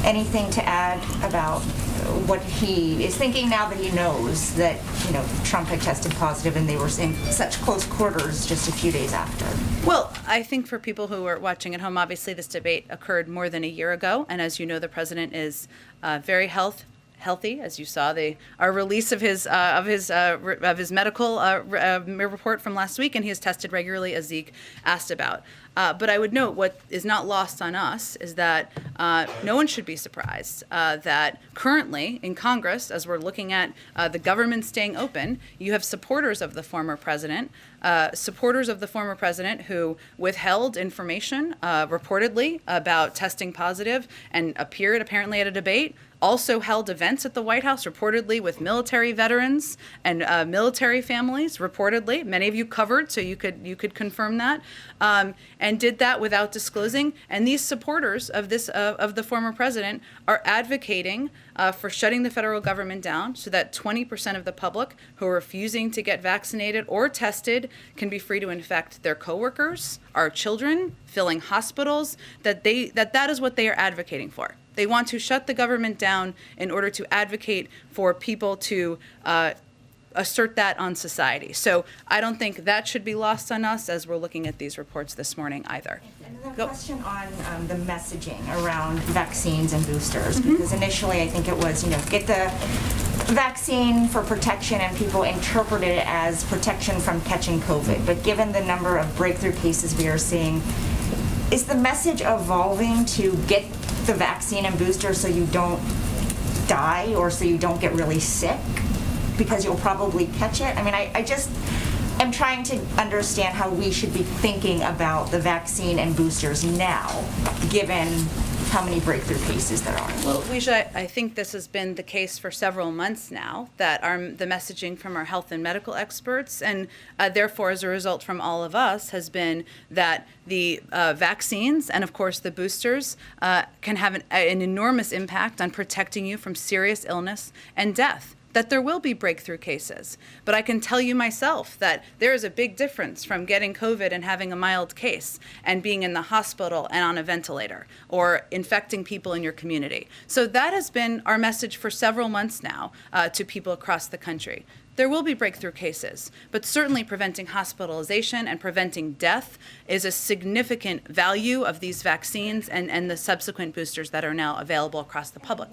Anything to add about what he is thinking now that he knows that, Trump had tested positive and they were in such close quarters just a few days after? Well, I think for people who are watching at home, obviously this debate occurred more than a year ago, and as you know, the president is very healthy, as you saw our release of his medical report from last week, and he has tested regularly, as Zeke asked about. But I would note what is not lost on us is that no one should be surprised that currently in Congress, as we're looking at the government staying open, you have supporters of the former president who withheld information reportedly about testing positive and appeared apparently at a debate, also held events at the White House, reportedly with military veterans and military families, reportedly. Many of you covered, so you could confirm that, and did that without disclosing. And these supporters of this of the former president are advocating for shutting the federal government down so that 20% of the public who are refusing to get vaccinated or tested can be free to infect their coworkers, our children, filling hospitals, that is what they are advocating for. They want to shut the government down in order to advocate for people to assert that on society. So I don't think that should be lost on us as we're looking at these reports this morning either. Another question on the messaging around vaccines and boosters, because initially I think it was, get the vaccine for protection, and people interpreted it as protection from catching COVID. But given the number of breakthrough cases we are seeing, is the message evolving to get the vaccine and booster so you don't die or so you don't get really sick because you'll probably catch it? I mean, I just am trying to understand how we should be thinking about the vaccine and boosters now, given how many breakthrough cases there are. Well, Leisha, I think this has been the case for several months now, that the messaging from our health and medical experts, and therefore as a result from all of us, has been that the vaccines and of course the boosters can have an enormous impact on protecting you from serious illness and death. That there will be breakthrough cases. But I can tell you myself that there is a big difference from getting COVID and having a mild case and being in the hospital and on a ventilator or infecting people in your community. So that has been our message for several months now to people across the country. There will be breakthrough cases, but certainly preventing hospitalization and preventing death is a significant value of these vaccines and the subsequent boosters that are now available across the public.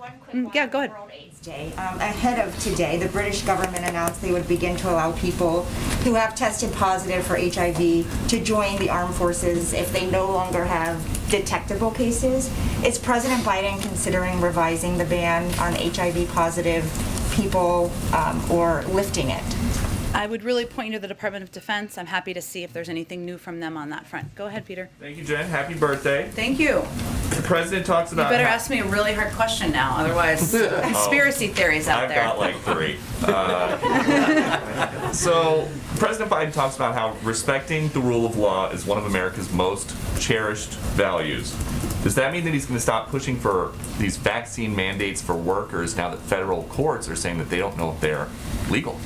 Yeah, go ahead. World AIDS Day. Ahead of today, the British government announced they would begin to allow people who have tested positive for HIV to join the armed forces if they no longer have detectable cases. Is President Biden considering revising the ban on HIV positive people or lifting it? I would really point you to the Department of Defense. I'm happy to see if there's anything new from them on that front. Go ahead, Peter. Thank you, Jen. Happy birthday. Thank you. The president talks You about. better ask me a really hard question now, otherwise conspiracy theories out there. I've got like 3. So President Biden talks about how respecting the rule of law is one of America's most cherished values. Does that mean that he's going to stop pushing for these vaccine mandates for workers now that federal courts are saying that they don't know if they're legal?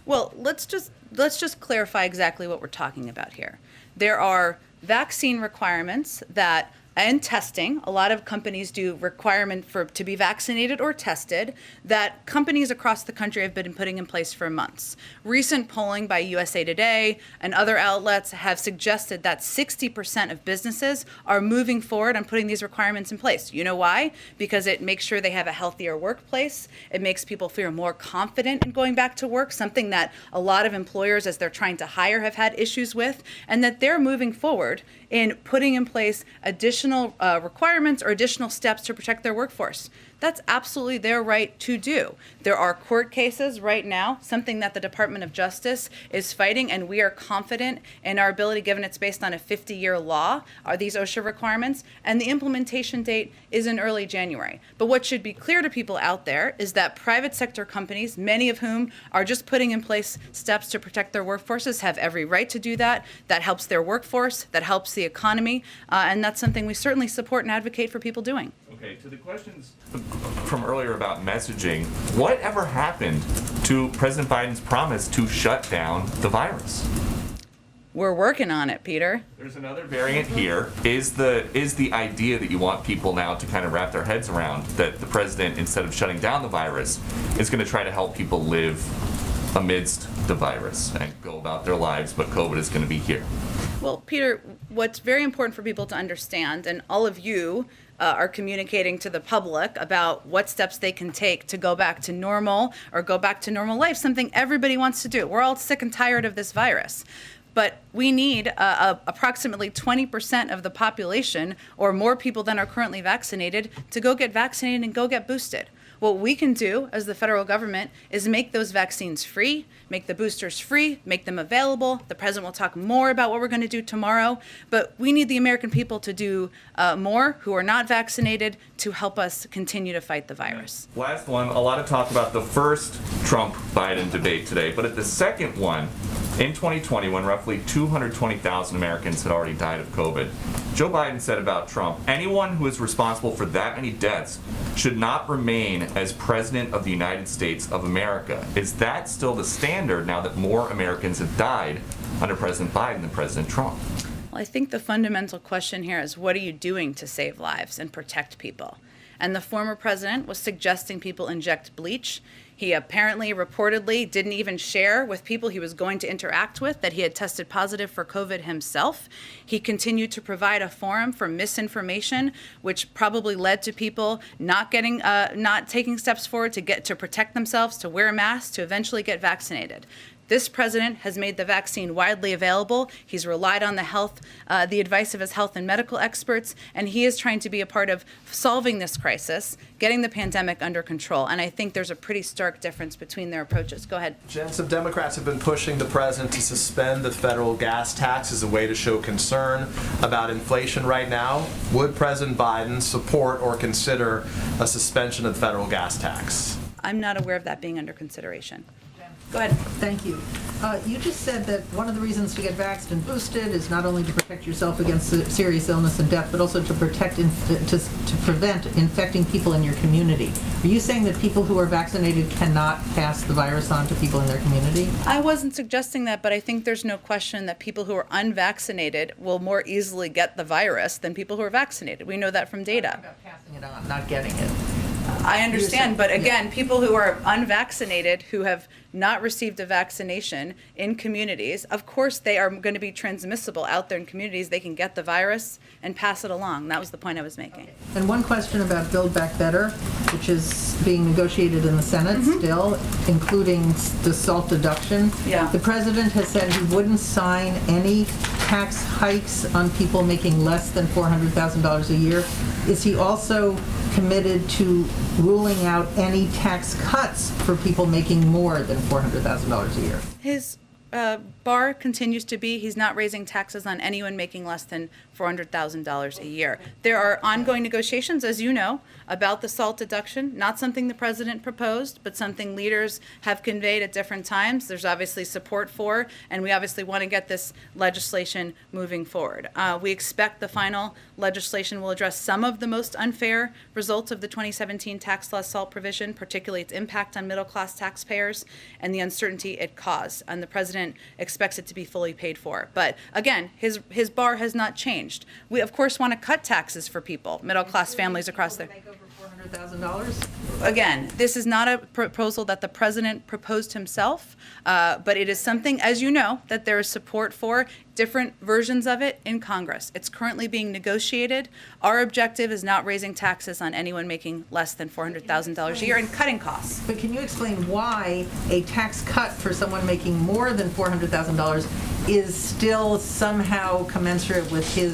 Well, let's just clarify exactly what we're talking about here. There are vaccine requirements that, and testing, a lot of companies do requirement to be vaccinated or tested, that companies across the country have been putting in place for months. Recent polling by USA Today and other outlets have suggested that 60% of businesses are moving forward on putting these requirements in place. You know why? Because it makes sure they have a healthier workplace. It makes people feel more confident in going back to work, something that a lot of employers, as they're trying to hire, have had issues with, and that they're moving forward in putting in place additional requirements or additional steps to protect their workforce. That's absolutely their right to do. There are court cases right now, something that the Department of Justice is fighting, and we are confident in our ability, given it's based on a 50-year law, are these OSHA requirements, and the implementation date is in early January. But what should be clear to people out there is that private sector companies, many of whom are just putting in place steps to protect their workforces, have every right to do that. That helps their workforce, that helps the economy, and that's something we certainly support and advocate for people doing. Okay, to the questions from earlier about messaging, what ever happened to President Biden's promise to shut down the virus? We're working on it, Peter. There's another variant here. Is the idea that you want people now to kind of wrap their heads around that the president, instead of shutting down the virus, is going to try to help people live amidst the virus and go about their lives, but COVID is going to be here? Well, Peter, what's very important for people to understand, and all of you are communicating to the public about what steps they can take to go back to normal or go back to normal life, something everybody wants to do. We're all sick and tired of this virus. But we need approximately 20% of the population, or more people than are currently vaccinated, to go get vaccinated and go get boosted. What we can do as the federal government is make those vaccines free, make the boosters free, make them available. The president will talk more about what we're going to do tomorrow, but we need the American people to do more who are not vaccinated to help us continue to fight the virus. Last one, a lot of talk about the first Trump-Biden debate today, but at the second one, in 2020, when roughly 220,000 Americans had already died of COVID, Joe Biden said about Trump, anyone who is responsible for that many deaths should not remain as President of the United States of America. Is that still the standard now that more Americans have died under President Biden than President Trump? Well, I think the fundamental question here is, what are you doing to save lives and protect people? And the former president was suggesting people inject bleach. He apparently, reportedly, didn't even share with people he was going to interact with that he had tested positive for COVID himself. He continued to provide a forum for misinformation, which probably led to people not taking steps forward to protect themselves, to wear masks, to eventually get vaccinated. This president has made the vaccine widely available. He's relied on the advice of his health and medical experts, and he is trying to be a part of solving this crisis, getting the pandemic under control. And I think there's a pretty stark difference between their approaches. Go ahead. Jen, some Democrats have been pushing the president to suspend the federal gas tax as a way to show concern about inflation right now. Would President Biden support or consider a suspension of the federal gas tax? I'm not aware of that being under consideration. Go ahead. Thank you. You just said that one of the reasons to get vaxxed and boosted is not only to protect yourself against serious illness and death, but also to protect to prevent infecting people in your community. Are you saying that people who are vaccinated cannot pass the virus on to people in their community? I wasn't suggesting that, but I think there's no question that people who are unvaccinated will more easily get the virus than people who are vaccinated. We know that from data. About passing it on, not getting it. I understand, but again, people who are unvaccinated, who have not received a vaccination in communities, of course they are going to be transmissible out there in communities. They can get the virus and pass it along. That was the point I was making. And one question about Build Back Better, which is being negotiated in the Senate still, including the SALT deduction. Yeah. The president has said he wouldn't sign any tax hikes on people making less than $400,000 a year. Is he also committed to ruling out any tax cuts for people making more than $400,000 a year? His bar continues to be he's not raising taxes on anyone making less than $400,000 a year. There are ongoing negotiations, as you know, about the SALT deduction, not something the president proposed, but something leaders have conveyed at different times. There's obviously support for, and we obviously want to get this legislation moving forward. We expect the final legislation will address some of the most unfair results of the 2017 tax law SALT provision, particularly its impact on middle-class taxpayers and the uncertainty it caused. And the president expects it to be fully paid for. But again, his bar has not changed. We, of course, want to cut taxes for people, middle-class families across the... Make over $400,000? Again, this is not a proposal that the president proposed himself, but it is something, as you know, that there is support for, different versions of it in Congress. It's currently being negotiated. Our objective is not raising taxes on anyone making less than $400,000 a year and cutting costs. But can you explain why a tax cut for someone making more than $400,000 is still somehow commensurate with his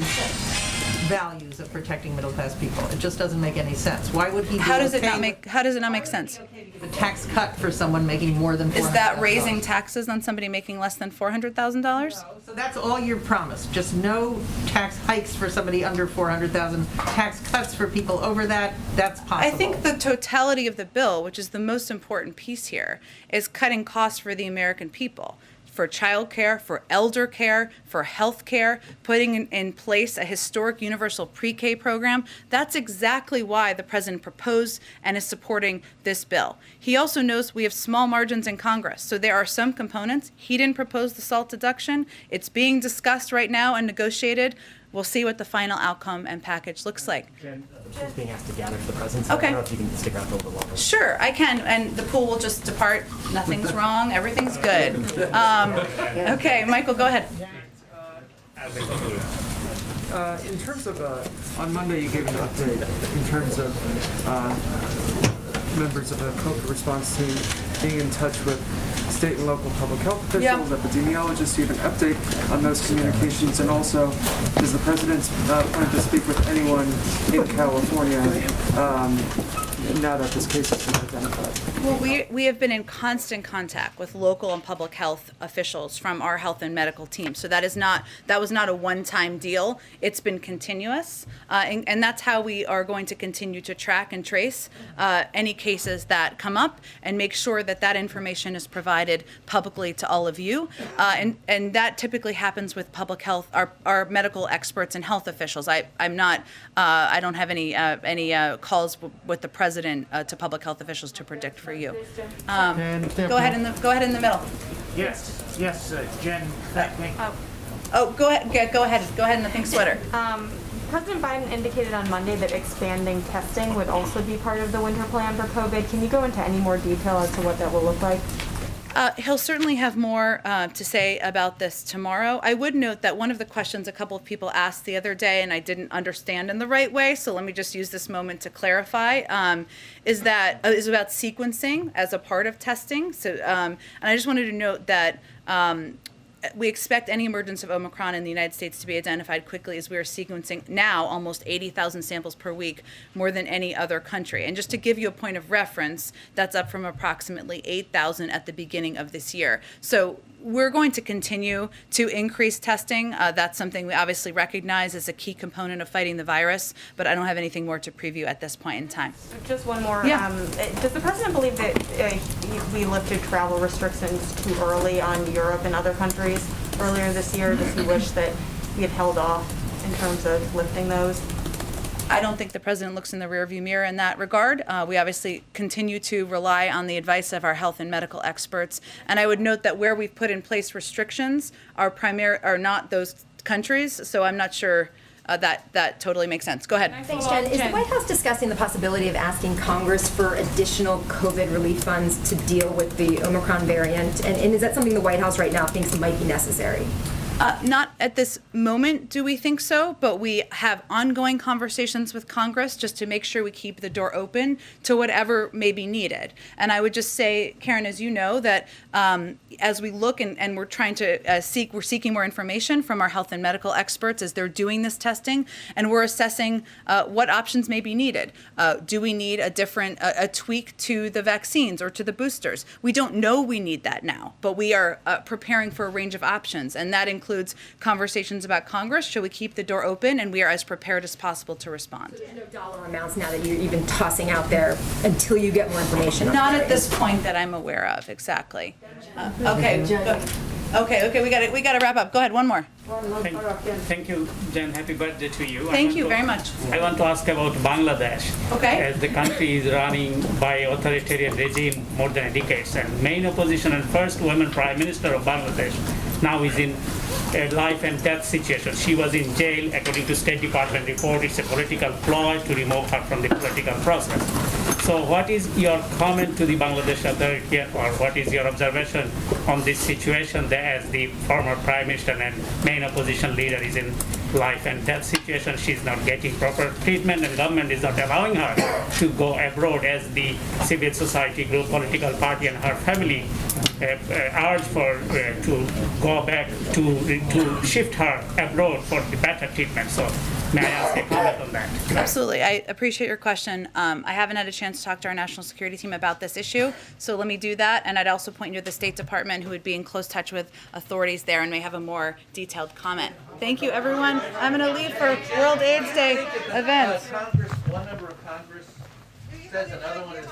values of protecting middle-class people? It just doesn't make any sense. Why would he be How does it not okay make sense? with a tax cut for someone making more than $400,000? Is that raising taxes on somebody making less than $400,000? So that's all you're promised, just no tax hikes for somebody under $400,000, tax cuts for people over that, that's possible. I think the totality of the bill, which is the most important piece here, is cutting costs for the American people. For childcare, for elder care, for health care, putting in place a historic universal pre-K program. That's exactly why the president proposed and is supporting this bill. He also knows we have small margins in Congress, so there are some components. He didn't propose the SALT deduction. It's being discussed right now and negotiated. We'll see what the final outcome and package looks like. Jen, she's being asked to gather for the president, so I Okay. don't know if you can stick around for a little bit longer. Sure, I can, and the pool will just depart. Nothing's wrong, everything's good. Okay, Michael, go ahead. In terms of, on Monday you gave an update in terms of members of a COVID response team being in touch with state and local public health officials, epidemiologists. Do you have an update on those communications? And also, does the president plan to speak with anyone in California now that this case has been identified? Well, we have been in constant contact with local and public health officials from our health and medical team. So that was not a one-time deal. It's been continuous, and that's how we are going to continue to track and trace any cases that come up and make sure that that information is provided publicly to all of you. And that typically happens with public health, our medical experts and health officials. I don't have any calls with the president to public health officials to predict for you. Go ahead in the middle. Yes, Jen, thank me. Oh, go ahead in the pink sweater. President Biden indicated on Monday that expanding testing would also be part of the winter plan for COVID. Can you go into any more detail as to what that will look like? He'll certainly have more to say about this tomorrow. I would note that one of the questions a couple of people asked the other day, and I didn't understand in the right way, so let me just use this moment to clarify, is about sequencing as a part of testing. So, and I just wanted to note that we expect any emergence of Omicron in the United States to be identified quickly, as we are sequencing now almost 80,000 samples per week, more than any other country. And just to give you a point of reference, that's up from approximately 8,000 at the beginning of this year. So we're going to continue to increase testing. That's something we obviously recognize as a key component of fighting the virus, but I don't have anything more to preview at this point in time. Just one more. Yeah. Does the president believe that we lifted travel restrictions too early on Europe and other countries earlier this year? Does he wish that we had held off in terms of lifting those? I don't think the president looks in the rearview mirror in that regard. We obviously continue to rely on the advice of our health and medical experts. And I would note that where we've put in place restrictions are not those countries. So I'm not sure that totally makes sense. Go ahead. Thanks, Jen. Is the White House discussing the possibility of asking Congress for additional COVID relief funds to deal with the Omicron variant? And is that something the White House right now thinks might be necessary? Not at this moment do we think so, but we have ongoing conversations with Congress just to make sure we keep the door open to whatever may be needed. And I would just say, Karen, as you know, that as we look and we're trying to we're seeking more information from our health and medical experts as they're doing this testing, and we're assessing what options may be needed. Do we need a tweak to the vaccines or to the boosters? We don't know we need that now, but we are preparing for a range of options, and that includes conversations about Congress. Should we keep the door open? And we are as prepared as possible to respond. There's no dollar amounts now that you're even tossing out there until you get more information. Not at this point that I'm aware of, exactly. Okay, we got to wrap up. Go ahead, one more. Thank you, Jen. Happy birthday to you. Thank you very much. I want to ask about Bangladesh. Okay. As the country is running by authoritarian regime more than a decade, and main opposition and first woman prime minister of Bangladesh now is in a life and death situation. She was in jail, according to State Department report. It's a political ploy to remove her from the political process. So what is your comment to the Bangladesh authority, or what is your observation on this situation that as the former prime minister and main opposition leader is in life and death situation? She's not getting proper treatment, and government is not allowing her to go abroad as the civil society group, political party, and her family urge for to go back to shift her abroad for the better treatment. So may I ask a comment on that? Absolutely. I appreciate your question. I haven't had a chance to talk to our national security team about this issue, so let me do that. And I'd also point you to the State Department, who would be in close touch with authorities there and may have a more detailed comment. Thank you, everyone. I'm going to leave for World AIDS Day events. One member of Congress says another one is